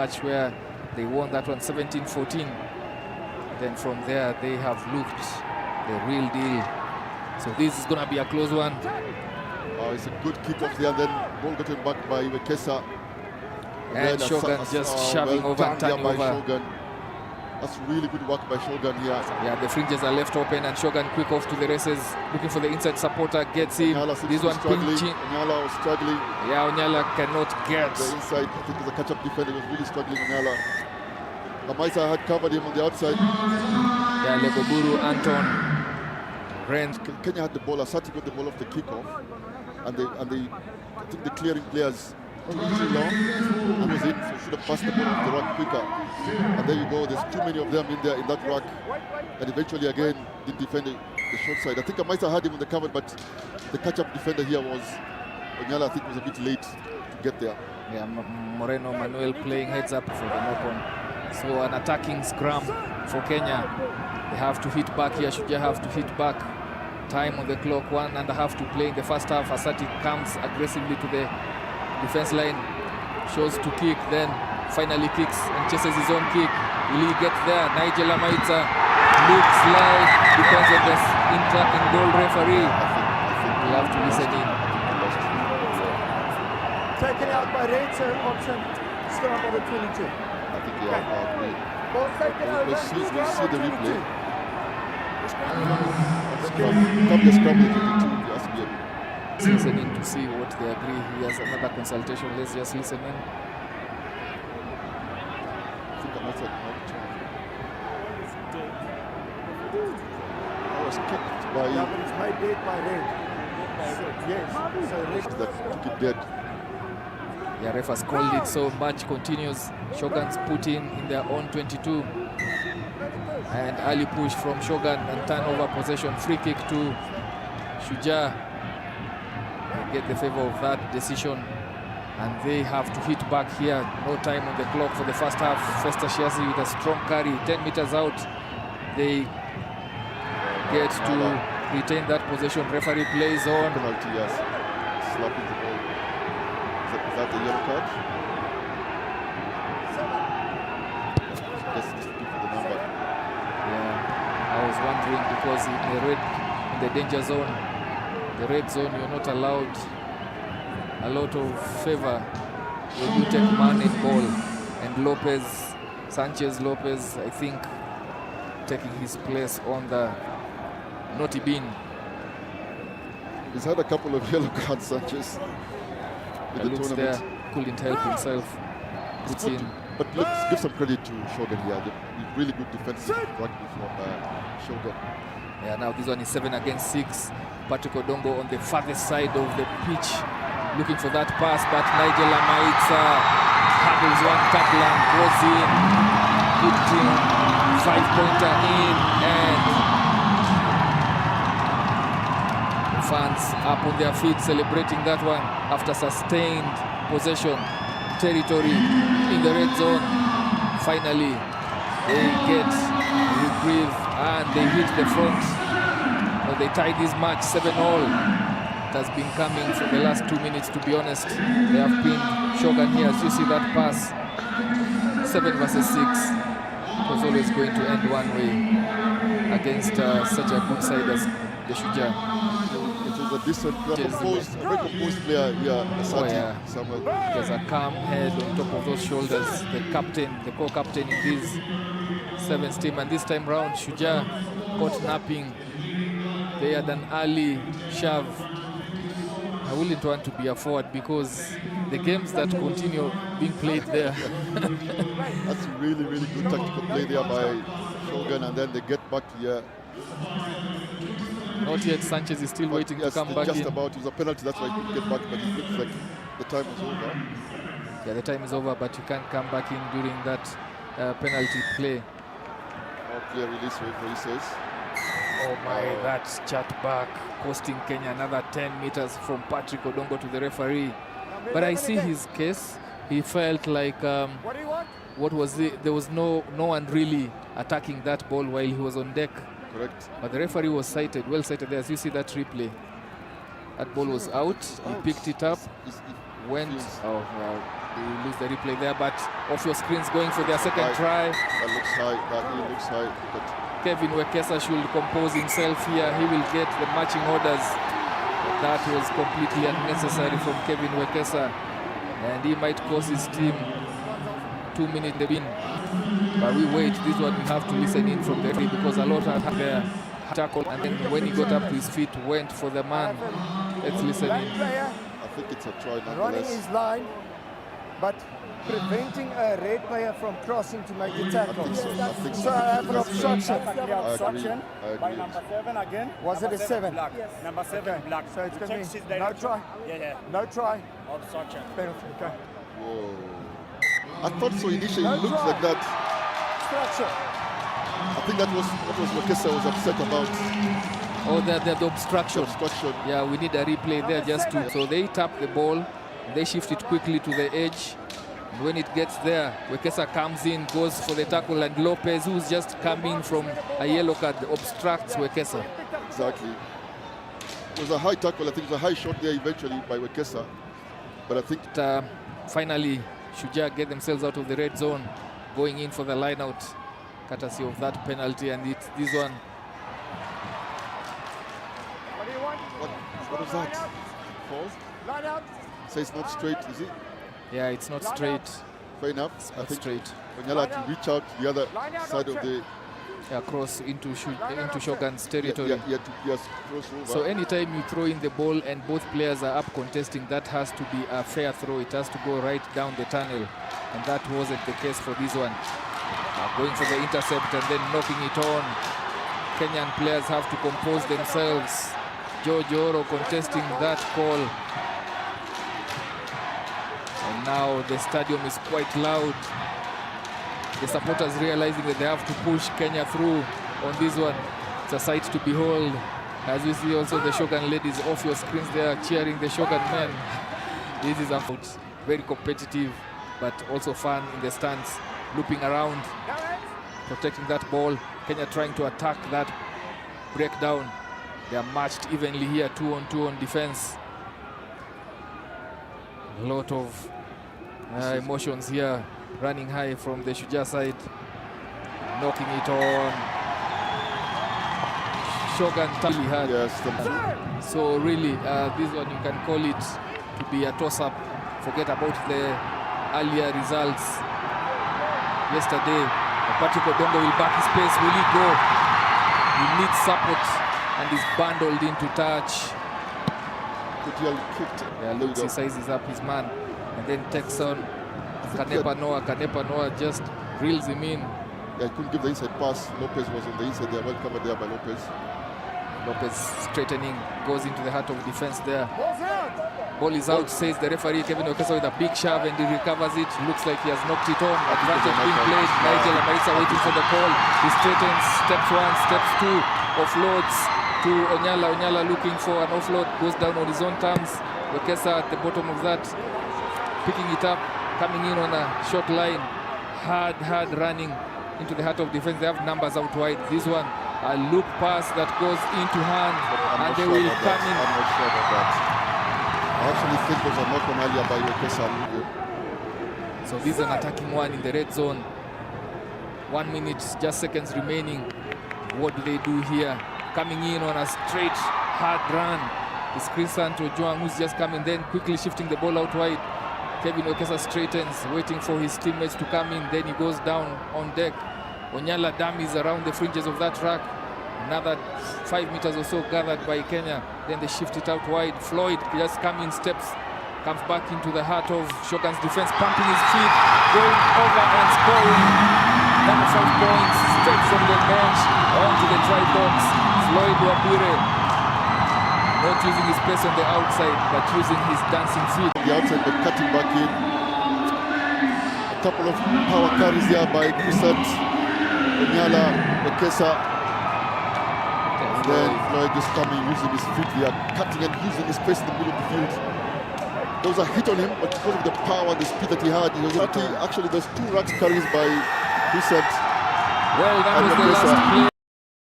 match where they won that one 17-14. Then from there they have looked the real deal. So this is going to be a close one. It's a good kick off there, and then ball gotten back by Wekesa. And Shogun just shoving over and turning over. Shogun. That's really good work by Shogun here. Yeah, the fringes are left open and Shogun quick off to the races, looking for the inside supporter, gets him. This one pinching. Onyala was struggling. Yeah, Onyala cannot get the inside. I think there's a catch-up defender. He was really struggling, Onyala. Amaisa had covered him on the outside. Yeah, Legoburu, Anton, Brent. Kenya had the ball. Asati got the ball off the kickoff, and they I think the clearing players too long. That was it. So should have passed the ball off the ruck quicker. And there you go. There's too many of them in there in that ruck, and eventually again did defend the short side. I think Amaisa had him on the cover, but the catch-up defender here was Onyala. I think was a bit late to get there. Yeah, Moreno Manuel playing heads up for the knock-on. So an attacking scrum for Kenya. They have to hit back here. Shujaa have to hit back. Time on the clock, 1.5 to play in the first half. Asati comes aggressively to the defense line, shows to kick, then finally kicks and chases his own kick. Will he get there? Nigel Amaitza looks like depends on the in-goal referee. We'll have to listen in. Taken out by red, so option start on the 22. I think agree. Ball taken over. We'll see the replay. Listening to see what they agree. He has another consultation. Let's just listen in. I think I was kicked by. Yeah, but it's made dead by red. Yes. So that took it dead. Yeah, ref has called it, so match continues. Shogun's put in their own 22. And early push from Shogun and turnover possession. Free kick to Shujaa. They get the favor of that decision. And they have to hit back here. No time on the clock for the first half. Festa Shiazi with a strong carry. 10 meters out. They get to retain that possession. Referee plays on. Penalty, yes. Slapping the ball. Is that the yellow card? I was wondering because in the danger zone, the red zone, you're not allowed a lot of favor when you take man and ball. And Sanchez Lopez, I think, taking his place on the naughty bin. He's had a couple of yellow cards, Sanchez. With the tournament. There, couldn't help himself. Puts in. But let's give some credit to Shogun here. Really good defensive rugby from Shogun. Yeah, now this one is 7 against 6. Patrick Odongo on the farthest side of the pitch, looking for that pass, but Nigel Amaitza handles one tackle and goes in, putting 5-pointer in, and fans up on their feet celebrating that one after sustained possession territory in the red zone. Finally, they get reprieve and they hit the front. So they tie this match 7-all. It has been coming for the last 2 minutes, to be honest. They have pinned Shogun here. As you see that pass, 7 versus 6. It was always going to end one way against such a good side as the Shujaa. It was a decent, very composed player here. Oh yeah, there's a calm head on top of those shoulders. The captain, the co-captain in this 7th team, and this time round Shujaa caught napping. They had an early shove. I wouldn't want to be a forward because the games that continue being played there. That's really, really good tactical play there by Shogun, and then they get back here. Not yet. Sanchez is still waiting to come back just in. About, it was a penalty, that's why he couldn't get back, but it looks like the time is over. Yeah, the time is over, but you can't come back in during that penalty play. Clear release, he says. Oh my, that chat back costing Kenya another 10 meters from Patrick Odongo to the referee. But I see his case. He felt like what was it? There was no one really attacking that ball while he was on deck. Correct. But the referee was sighted, well sighted there. As you see that replay, that ball was out. He picked it up. went. Oh, well, they lose the replay there, but off your screens going for their second try. That looks high. That looks high. But Kevin Wekesa should compose himself here. He will get the matching orders. But that was completely unnecessary from Kevin Wekesa, and he might cost his team 2 minutes in the bin. But we wait. This one we have to listen in from the referee, because a lot had their tackle, and then when he got up to his feet, went for the man. Let's listen in. I think it's a try Running nonetheless. his line, but preventing a red player from crossing to make the tackle. I think so. So I have an obstruction. I agree. By number 7 again. Was it a 7? Black. Yes. Number 7 black. So it's going Checks to his be no direction. try. Yeah. No try. Obstruction. Penalty. Okay. Whoa. I thought so initially. No It looked try. like that. Obstruction. I think that was what Wekesa was upset about. Oh, the obstruction. Obstruction. Yeah, we need a replay there just to. So they tap the ball, they shift it quickly to the edge. And when it gets there, Wekesa comes in, goes for the tackle, and Lopez, who's just coming from a yellow card, obstructs Wekesa. Exactly. It was a high tackle. I think it was a high shot there eventually by Wekesa. But I think Finally, Shujaa get themselves out of the red zone, going in for the line out, courtesy of that penalty, and it's this one. What do you want? what was that? False? Line out. So it's not straight, is it? Yeah, it's not straight. Fair enough. I Not think straight. Onyala had to reach out to the other side of the Across into Shogun's territory. yes, cross over. So anytime you throw in the ball and both players are up contesting, that has to be a fair throw. It has to go right down the tunnel, and that wasn't the case for this one. Going for the intercept and then knocking it on. Kenyan players have to compose themselves. George Oro contesting that call. And now the stadium is quite loud. The supporters realizing that they have to push Kenya through on this one. It's a sight to behold. As we see also the Shogun ladies off your screens there cheering the Shogun men. This is a very competitive, but also fun in the stands. Looping around, protecting that ball. Kenya trying to attack that breakdown. They are matched evenly here, 2-on-2 on defense. A lot of emotions here running high from the Shujaa side. Knocking it on. Shogun really hard. Yes, so really, this one you can call it to be a toss-up. Forget about the earlier results. Yesterday, Patrick Odongo will back his pace. Will he go? He needs support and is bundled into touch. Kutiel kicked. Yeah, looks, he sizes up his man and then takes on Kanepa Noah. Kanepa Noah just reels him in. Yeah, he couldn't give the inside pass. Lopez was on the inside there, well covered there by Lopez. Lopez straightening, goes into the heart of defense there. Ball's out. Ball is out, says the referee. Kevin Wekesa with a big shove, and he recovers it. Looks like he has knocked it on. Advantage being played. Nigel Amaritza waiting for the call. He straightens, steps 1, steps 2, offloads to Onyala. Onyala looking for an offload, goes down on his own terms. Wekesa at the bottom of that, picking it up, coming in on a short line. Hard running into the heart of defense. They have numbers out wide. This one, a loop pass that goes into hand, and they will come in. I'm not sure about that. I actually think there was a knock on earlier by Wekesa. So this is an attacking one in the red zone. 1 minute, just seconds remaining. What do they do here? Coming in on a straight, hard run. It's Crisanto Joang who's just coming, then quickly shifting the ball out wide. Kevin Wekesa straightens, waiting for his teammates to come in. Then he goes down on deck. Onyala dummies around the fringes of that track. Another 5 meters or so gathered by Kenya. Then they shift it out wide. Floyd just coming steps, comes back into the heart of Shogun's defense, pumping his feet, going over and scoring. 5 points straight from the bench onto the try box. Floyd Wabire not using his pace on the outside, but using his dancing feet. The outside, but cutting back in. A couple of power carries there by Crisant, Onyala, Wekesa. Then Floyd just coming, using his feet there, cutting and using his pace in the middle of the field. There was a hit on him, but because of the power, the speed that he had, he was able to, actually there's 2 rucks carries by Crisant. Well, that was the last play